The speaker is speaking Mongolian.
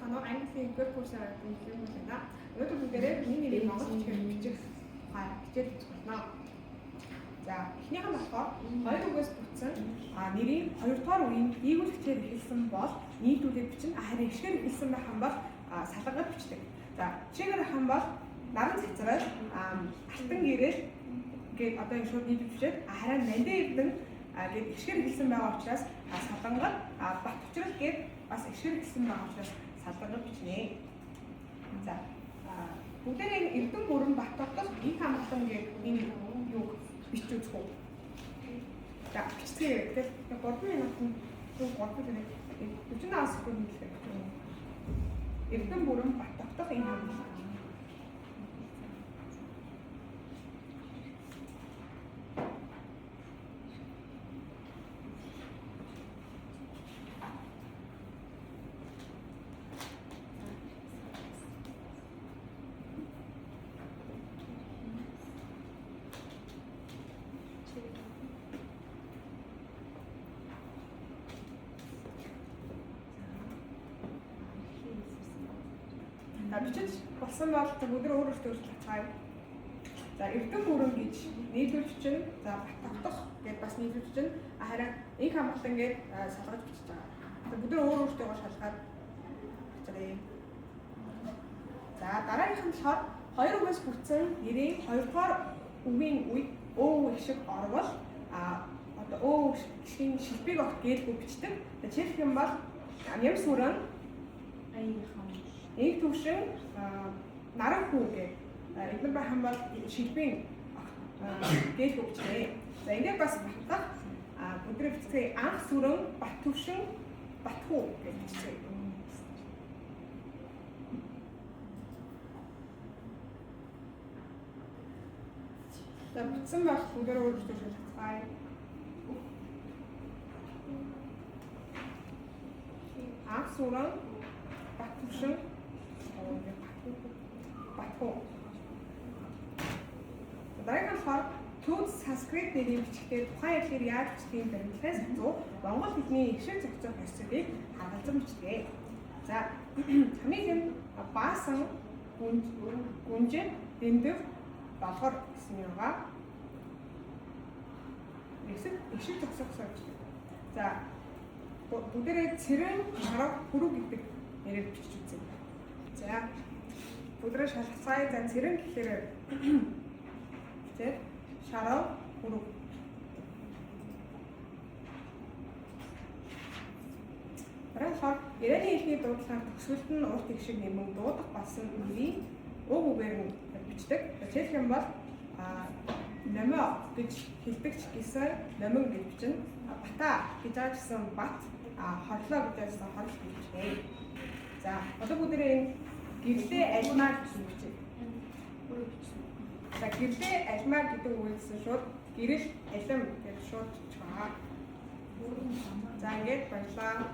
байна уу? Английн гэр курсаар юм байна. Өнөөдөр бүгдээрээ миний нэрийг монгол бичгээр бичих хичээл хийж байна. За, эхнийх нь болохоор хоёр үгээс бүтсэн нэрийг хоёрдугаар үеийн дээгүүрэгчээр эхэлсэн бол нийлүүлээд бичнэ. Харин ишгээр эхэлсэн байх юм бол салгангаар бичдэг. За, жишээгээр хан бол наран цацрал алтан гэрэл гээд одоо энэ шууд нийлүүлж бичээд харин нандин эрдэн гээд ишгээр эхэлсэн байгаа учраас салгангаар бат учрал гээд бас ишгээр эхэлсэн байгаа учраас салгангаар бичнэ. За, бүгдээ эрдэн бүрэн бат тогтох их хамтлан гээд энэ юу бичиж үзэх үү. За, биччихээ. Тэгэхээр 3 минутын 3 минут 40 секунд хэлэх. Эрдэн бүрэн бат тогтох энэ хамтлан. Бичиж болсон бол өдөр өөрөөр цаая. За, эрдэн бүрэн гэж нийлүүлж чинь, за бат тогтох гэж бас нийлүүлж чинь, харин их хамтлан гэж салгаж бичиж байгаа. Өдөр өөрөөртөө шалгаад бичээрэй. За, дараагийнх нь болохоор хоёр үгээс бүтсэн нэрийн хоёрдугаар үгийн үед өө их шиг орвол одоо өө гişгийн шилбэг огт гээдгүй бичдэг. Жишээлх юм бол ям сүрэн Ийг төвшин наран хүү гэх эдгээр байх юм бол шилбийн гээл хөвчнээ. За, ингээд бас батгах өдрөө бичгээ анх сүрэн бат төвшин бат хүү гэж бичдэг. За, бичсэн бол өдөр өөрөөр шалгацгаая. Анх сүрэн бат төвшин дараагийн болохоор төв санскрит нэрийн бичгээр тухайн хэлээр яаж бичдгийг баримтлахаас зүү монгол хэлний ишиг зохицох ёслолыг харгалзан бичдэг. За, хамгийн баасан гүнжин дэндв болгор гэсэн юм байгаа. Ишиг зохицох бичдэг. За, бүгдээрээ цэрэн шарав хүрүү гэдэг нэрээр бичиж үзье. За, өдрөө шалгацгаая. За, цэрэн гэхээр тэ шарав хүрүү. Дараагаар Ираны хэлний дуудлагаар төгсгөлд нь урт их шиг нэмэн дуудах болсон нэрийг уг үгээр нь бичдэг. Жишээлх юм бол номё гэж хэлдэг ч гэсэн номин гэж бичнэ. Бата гэж аажсан бат, хорлоо гэж аажсан хорл гэж бичнэ. За, одоо бүгдээ энэ гэрлээ альмаар гэж бичээ. За, гэрлээ альмаар гэдэг үгээс шууд гэрэл алим гэж шууд бичиж байгаа. За, ингээд баярлалаа.